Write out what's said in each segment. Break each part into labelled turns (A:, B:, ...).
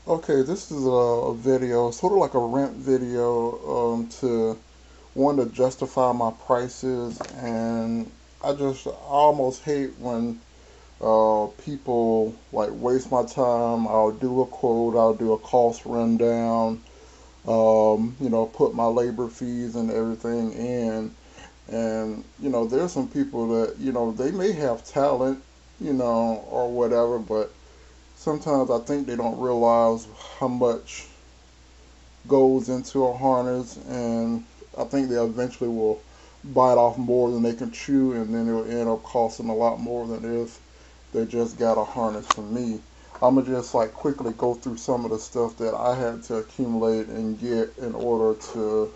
A: Okay, this is a video, sort of like a rent video, to one to justify my prices, and I almost hate when people like waste my time. I'll do a quote, I'll do a cost rundown, put my labor fees and everything in, and there's some people that they may have talent, or whatever, but sometimes I think they don't realize how much goes into a harness, and I think they eventually will bite off more than they can chew, and then it'll end up costing a lot more than if they just got a harness from me. I'm gonna just like quickly go through some of the stuff that I had to accumulate and get in order to,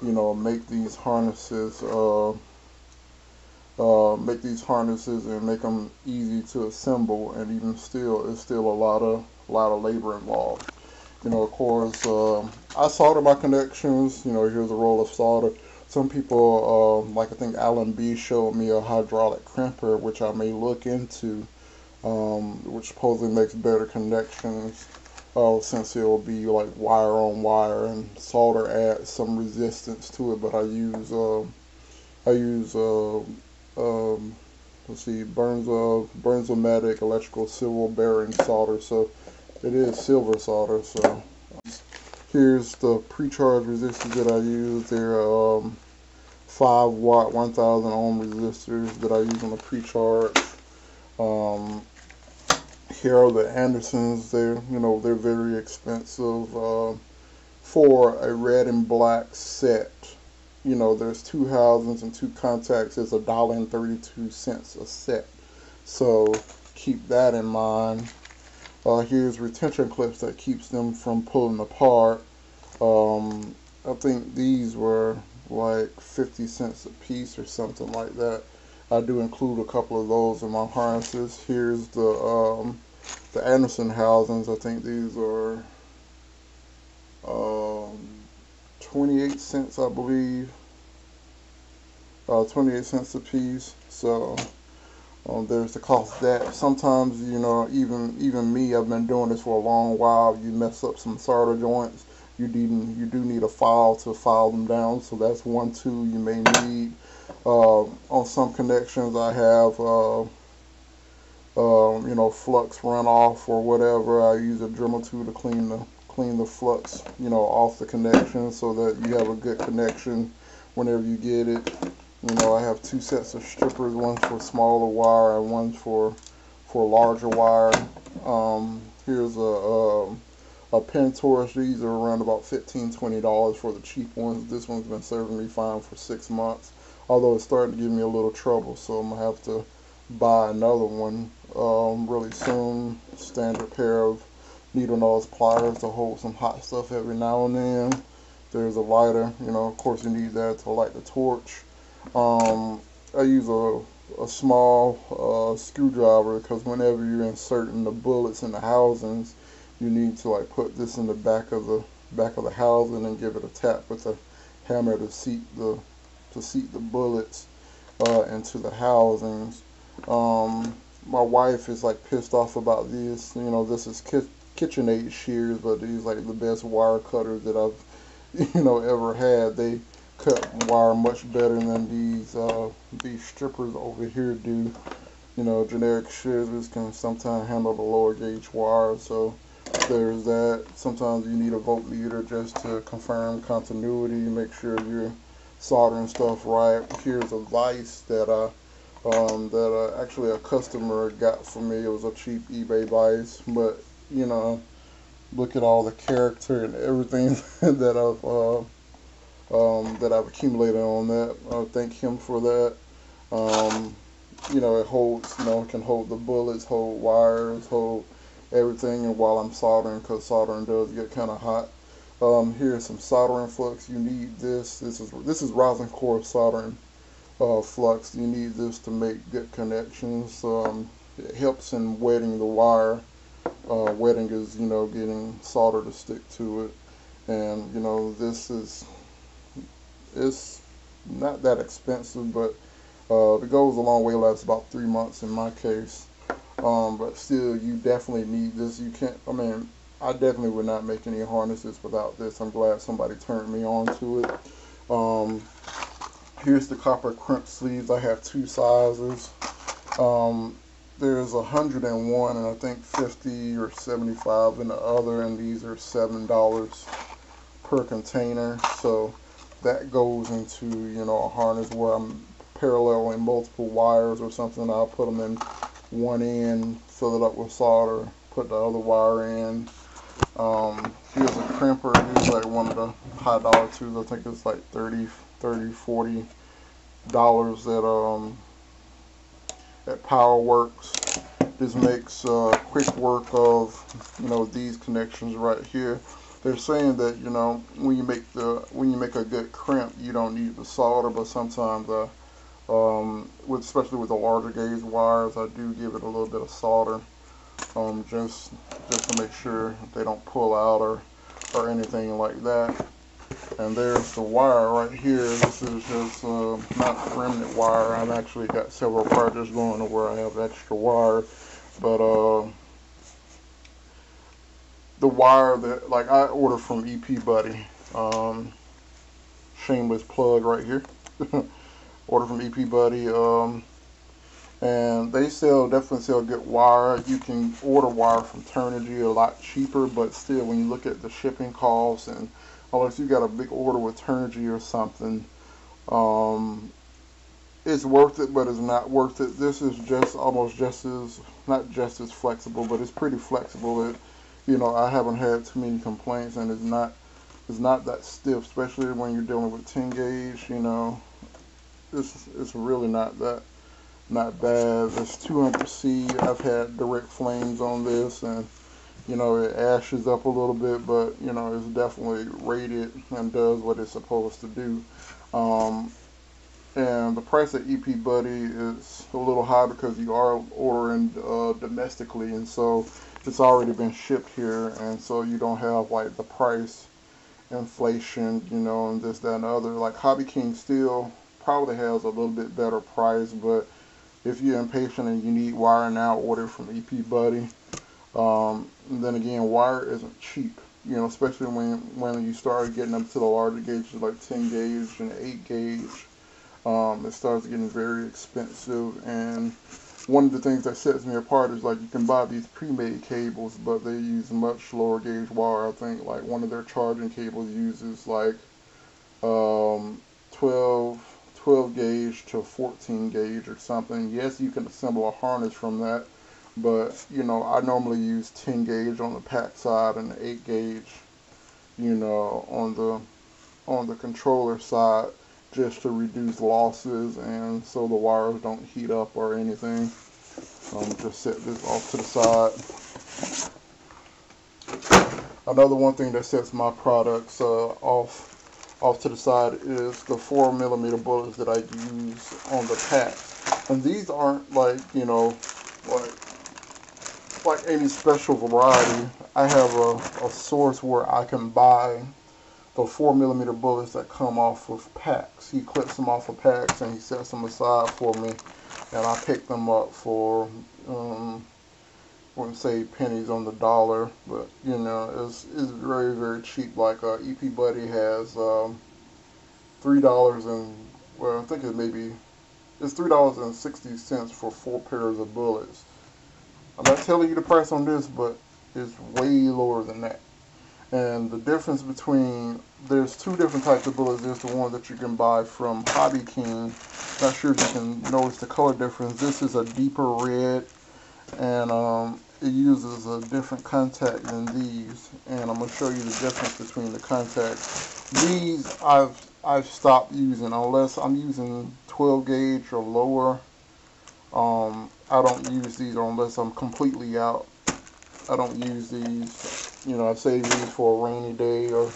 A: make these harnesses, and make them easy to assemble. And even still, it's still a lot of labor involved. Of course, I solder my connections. Here's a roll of solder. Some people, like I think Alan B showed me a hydraulic crimper, which I may look into, which supposedly makes better connections, since it'll be like wire on wire, and solder adds some resistance to it. But I use let's see, Burns-O-Matic electrical silver bearing solder. So it is silver solder. So here's the pre-charge resistors that I use. They're 5 watt 1000 ohm resistors that I use on the pre-charge. Um, Here are the Andersons. They're very expensive, for a red and black set. There's two housings and two contacts. It's $1.32 a set. So keep that in mind. Here's retention clips that keeps them from pulling apart. I think these were like 50 cents a piece or something like that. I do include a couple of those in my harnesses. Here's the Anderson housings. I think these are um, 28 cents, I believe. 28 cents a piece. So there's the cost of that. Sometimes, even me, I've been doing this for a long while. You mess up some solder joints. You do need a file to file them down. So that's one tool you may need. On some connections, I have flux runoff or whatever. I use a Dremel tool to clean the flux, off the connection, so that you have a good connection whenever you get it. I have two sets of strippers, one for smaller wire and one for larger wire. Here's a pen torch. These are around about $15-$20 for the cheap ones. This one's been serving me fine for 6 months, although it's starting to give me a little trouble, so I'm gonna have to buy another one really soon. Standard pair of needle nose pliers to hold some hot stuff every now and then. There's a lighter. Of course you need that to light the torch. I use a small screwdriver, because whenever you're inserting the bullets in the housings, you need to like put this in the back of the housing and give it a tap with a hammer to seat the bullets into the housings. My wife is like pissed off about this. This is KitchenAid shears, but these like the best wire cutters that I've ever had. They cut wire much better than these strippers over here do. Generic shears can sometimes handle the lower gauge wire, so there's that. Sometimes you need a voltmeter just to confirm continuity, make sure you're soldering stuff right. Here's a vise that actually a customer got for me. It was a cheap eBay vise, but look at all the character and everything that I've accumulated on that. I thank him for that. Um, it holds, it can hold the bullets, hold wires, hold everything, and while I'm soldering, because soldering does get kind of hot. Here's some soldering flux. You need this. This is rosin core soldering flux. You need this to make good connections. It helps in wetting the wire. Wetting is, getting solder to stick to it. And, this is, it's not that expensive, but it goes a long way. It lasts about 3 months in my case. But still, you definitely need this. You can't, I mean, I definitely would not make any harnesses without this. I'm glad somebody turned me on to it. Um, Here's the copper crimp sleeves. I have two sizes. Um, there's 101 and I think 50 or 75 in the other, and these are $7 per container. So that goes into, you know, a harness where I'm paralleling multiple wires or something. I'll put them in one end, fill it up with solder, put the other wire in. Here's a crimper. Here's like one of the high dollar tools. I think it's like 30, 40 dollars at Power Works. This makes quick work of, you know, these connections right here. They're saying that, you know, when you make a good crimp, you don't need the solder, but sometimes especially with the larger gauge wires, I do give it a little bit of solder, just to make sure they don't pull out or anything like that. And there's the wire right here. This is just not remnant wire. I've actually got several projects going where I have extra wire, but the wire that, like, I order from EP Buddy, shameless plug right here. Order from EP Buddy, and they definitely sell good wire. You can order wire from Turnigy a lot cheaper, but still, when you look at the shipping costs, and unless you got a big order with Turnigy or something, it's worth it, but it's not worth it. This is just almost just as, not just as flexible, but it's pretty flexible. You know, I haven't had too many complaints, and it's not that stiff, especially when you're dealing with 10 gauge. You know, it's really not bad. It's 200C. I've had direct flames on this, and you know, it ashes up a little bit, but you know, it's definitely rated and does what it's supposed to do. And the price at EP Buddy is a little high because you are ordering domestically, and so it's already been shipped here, and so you don't have like the price inflation, you know, and this, that, and the other. Like Hobby King still probably has a little bit better price, but if you're impatient and you need wire now, order from EP Buddy. And then again, wire isn't cheap, you know, especially when you start getting up to the larger gauges like 10 gauge and 8 gauge. It starts getting very expensive, and one of the things that sets me apart is, like, you can buy these pre-made cables, but they use much lower gauge wire. I think like one of their charging cables uses like 12 gauge to 14 gauge or something. Yes, you can assemble a harness from that, but you know, I normally use 10 gauge on the pack side and 8 gauge, you know, on the controller side, just to reduce losses and so the wires don't heat up or anything. Just set this off to the side. Another one thing that sets my products off to the side is the 4mm bullets that I use on the packs. And these aren't like, you know, like any special variety. I have a source where I can buy the 4mm bullets that come off of packs. He clips them off of packs and he sets them aside for me, and I pick them up for wouldn't say pennies on the dollar, but you know, it's very, very cheap. Like EP Buddy has $3 and, well, I think it's $3.60 for 4 pairs of bullets. I'm not telling you the price on this, but it's way lower than that. And the difference between, there's two different types of bullets. There's the one that you can buy from Hobby King. Not sure if you can notice the color difference. This is a deeper red, and it uses a different contact than these. And I'm going to show you the difference between the contacts. These I've stopped using unless I'm using 12 gauge or lower. I don't use these unless I'm completely out. I don't use these. You know, I save these for a rainy day, or,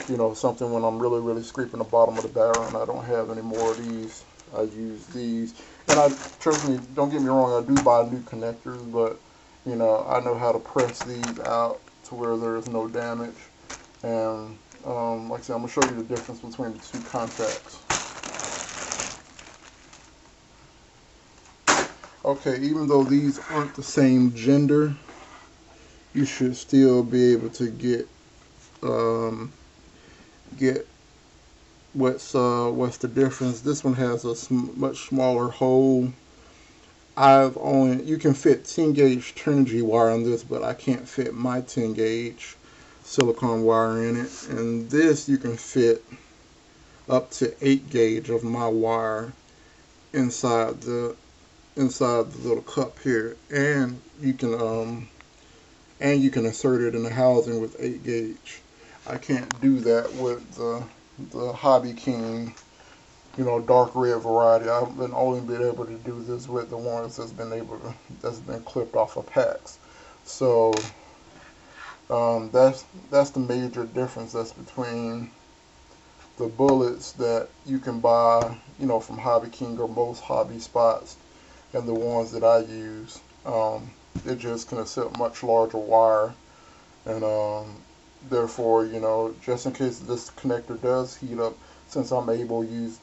A: you know, something when I'm really, really scraping the bottom of the barrel and I don't have any more of these. I use these. And trust me, don't get me wrong, I do buy new connectors, but, you know, I know how to press these out to where there is no damage. And, like I said, I'm going to show you the difference between the two contacts. Okay, even though these aren't the same gender, you should still be able to um, get what's the difference. This one has a much smaller hole. You can fit 10 gauge turnkey wire on this, but I can't fit my 10 gauge silicone wire in it. And this you can fit up to 8 gauge of my wire inside the little cup here, and you can insert it in the housing with 8 gauge. I can't do that with the Hobby King, dark red variety. I've only been able to do this with the ones that's been clipped off of packs. So that's the major difference that's between the bullets that you can buy, from Hobby King or most hobby spots, and the ones that I use. It just can accept much larger wire, and therefore, just in case this connector does heat up, since I'm able to use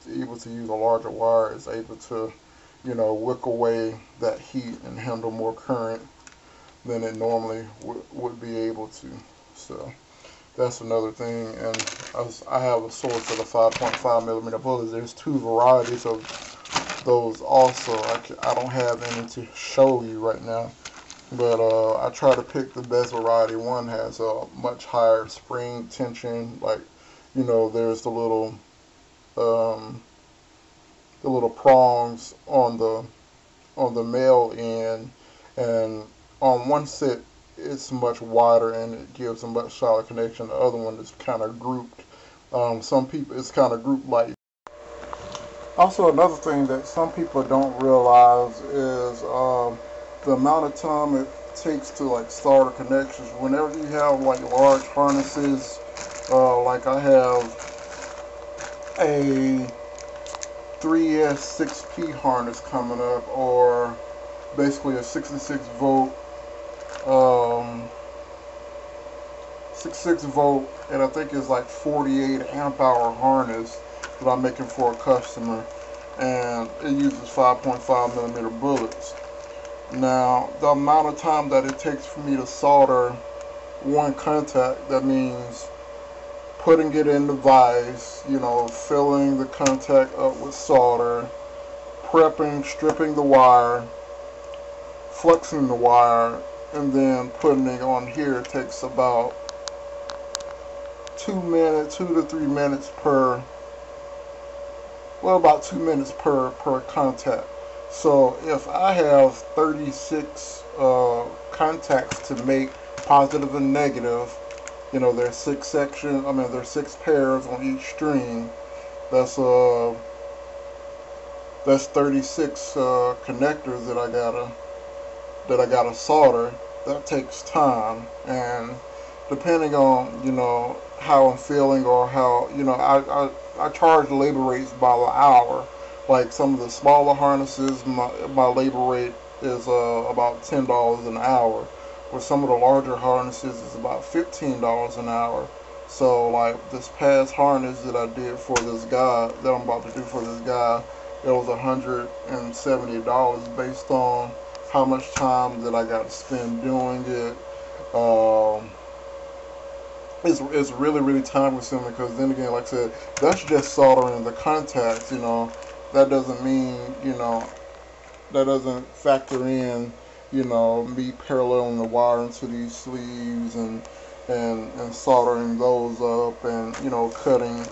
A: a larger wire, it's able to, wick away that heat and handle more current than it normally would be able to. So that's another thing. And I have a source of the 5.5 millimeter bullets. There's two varieties of those also. I don't have any to show you right now, but I try to pick the best variety. One has a much higher spring tension, like, there's the little prongs on the male end, and on one set it's much wider and it gives a much solid connection. The other one is kind of grouped. Some people, it's kind of grouped like. Also, another thing that some people don't realize is the amount of time it takes to start a connection. Whenever you have large harnesses, like I have a 3S6P harness coming up, or basically a 66 volt, 66 volt, and I think it's 48 amp hour harness that I'm making for a customer, and it uses 5.5 millimeter bullets. Now, the amount of time that it takes for me to solder one contact, that means putting it in the vise, filling the contact up with solder, prepping, stripping the wire, fluxing the wire, and then putting it on here, takes about 2 to 3 minutes per, about 2 minutes per contact. So if I have 36 contacts to make, positive and negative, there's 6 sections, there's 6 pairs on each string. That's 36 connectors that I gotta solder. That takes time, and depending on how I'm feeling, or how I charge labor rates by the hour. Like some of the smaller harnesses, my labor rate is about $10 an hour. With some of the larger harnesses, it's about $15 an hour. So this past harness that I did for this guy, that I'm about to do for this guy, it was $170 based on how much time that I got to spend doing it. It's really, really time consuming, because then again, like I said, that's just soldering the contacts. That doesn't mean, that doesn't factor in, me paralleling the wire into these sleeves and soldering those up, and cutting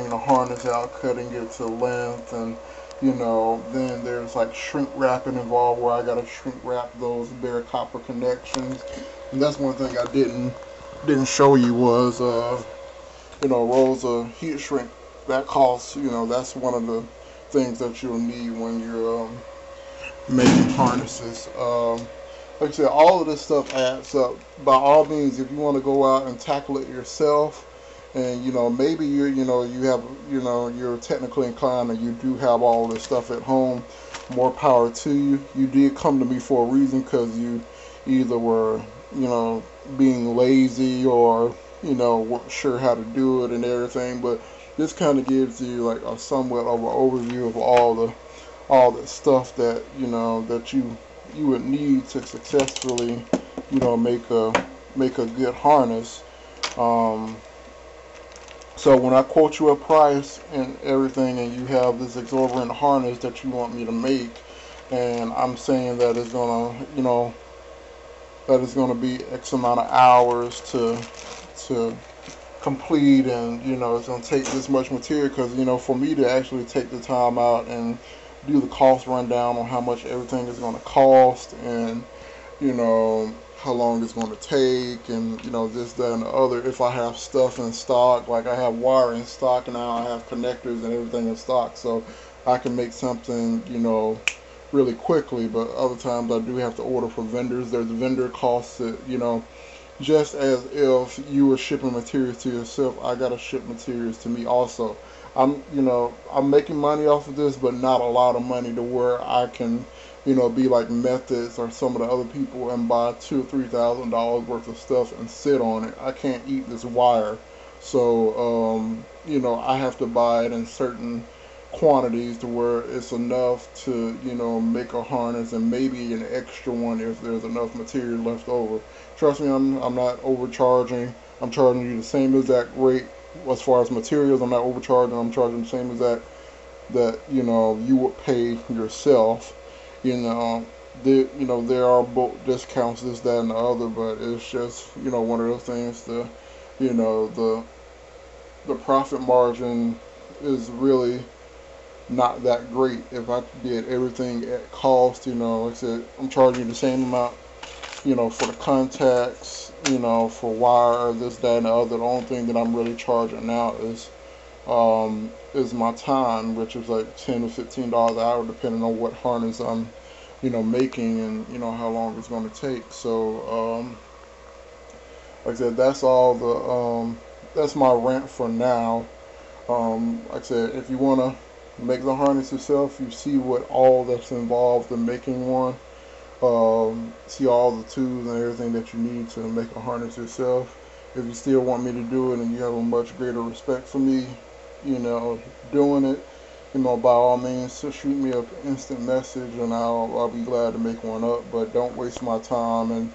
A: the harness out, cutting it to length, and then there's shrink wrapping involved, where I gotta shrink wrap those bare copper connections. And that's one thing I didn't show you was rolls of heat shrink. That costs, that's one of the things that you'll need when you're making harnesses. Like I said, all of this stuff adds up. By all means, if you want to go out and tackle it yourself, and maybe you're technically inclined and you do have all this stuff at home, more power to you. You did come to me for a reason, because you either were being lazy, or weren't sure how to do it and everything. But this kind of gives you a somewhat of an overview of all the stuff that that you would need to successfully make a make a good harness. Um, so when I quote you a price and everything, and you have this exorbitant harness that you want me to make, and I'm saying that it's gonna, that it's gonna be X amount of hours to complete, and it's going to take this much material, because for me to actually take the time out and do the cost rundown on how much everything is going to cost, and how long it's going to take, and this, that, and the other. If I have stuff in stock, like I have wire in stock now, I have connectors and everything in stock, so I can make something really quickly. But other times I do have to order for vendors. There's vendor costs that just as if you were shipping materials to yourself, I gotta ship materials to me also. I'm making money off of this, but not a lot of money to where I can, be like Methods or some of the other people and buy $2,000 or $3,000 worth of stuff and sit on it. I can't eat this wire, so I have to buy it in certain quantities to where it's enough to make a harness, and maybe an extra one if there's enough material left over. Trust me, I'm not overcharging. I'm charging you the same exact rate as far as materials. I'm not overcharging. I'm charging the same exact that you would pay yourself. There are bulk discounts, this, that, and the other, but it's just one of those things. The profit margin is really not that great. If I did everything at cost, like I said, I'm charging the same amount, for the contacts, for wire, this, that, and the other. The only thing that I'm really charging now is my time, which is like $10 to $15 an hour, depending on what harness I'm, making, and how long it's going to take. So, like I said, that's my rant for now. Like I said, if you want to make the harness yourself, you see what all that's involved in making one. See all the tools and everything that you need to make a harness yourself. If you still want me to do it and you have a much greater respect for me, doing it, by all means, so shoot me an instant message, and I'll be glad to make one up. But don't waste my time, and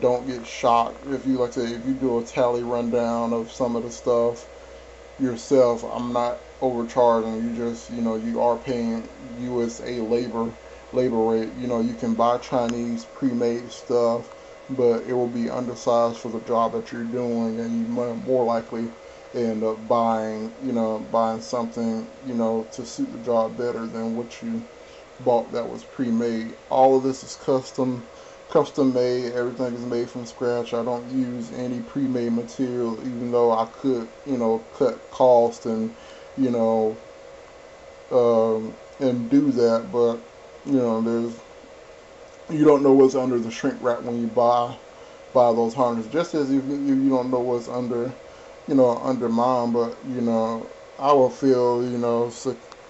A: don't get shocked if you, like I say, if you do a tally rundown of some of the stuff yourself. I'm not overcharging. You just, you are paying USA labor rate. You can buy Chinese pre-made stuff, but it will be undersized for the job that you're doing, and you might more likely end up buying something, to suit the job better than what you bought that was pre-made. All of this is custom made. Everything is made from scratch. I don't use any pre-made material, even though I could, cut cost and, and do that. But, you don't know what's under the shrink wrap when you buy those harnesses. Just as if you don't know what's under mine. But, I will feel,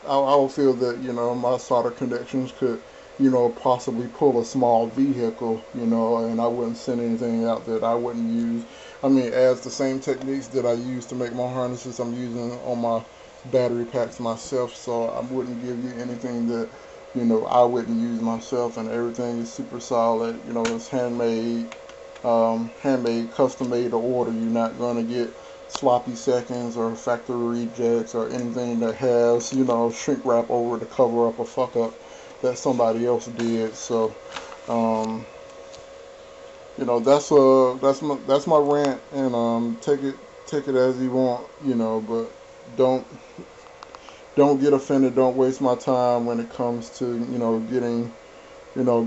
A: I will feel that, my solder connections could, possibly pull a small vehicle, and I wouldn't send anything out that I wouldn't use. I mean, as the same techniques that I use to make my harnesses, I'm using on my battery packs myself, so I wouldn't give you anything that, I wouldn't use myself, and everything is super solid. It's handmade, custom made to order. You're not going to get sloppy seconds or factory rejects or anything that has, shrink wrap over to cover up a fuck up that somebody else did. So, that's my rant, and take it as you want, but don't get offended. Don't waste my time when it comes to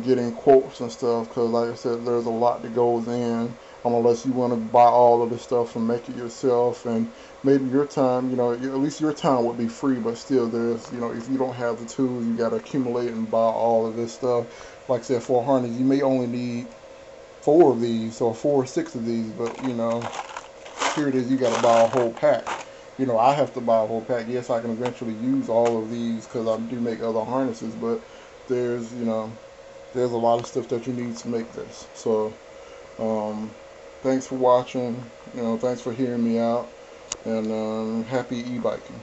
A: getting quotes and stuff, because like I said, there's a lot that goes in. Unless you want to buy all of the stuff and make it yourself, and maybe your time, at least your time would be free, but still there's, if you don't have the tools, you got to accumulate and buy all of this stuff. Like I said, for a harness, you may only need 4 of these or 4 or 6 of these, but, here it is, you got to buy a whole pack. I have to buy a whole pack. Yes, I can eventually use all of these because I do make other harnesses, but there's a lot of stuff that you need to make this. So, thanks for watching. Thanks for hearing me out, and happy e-biking.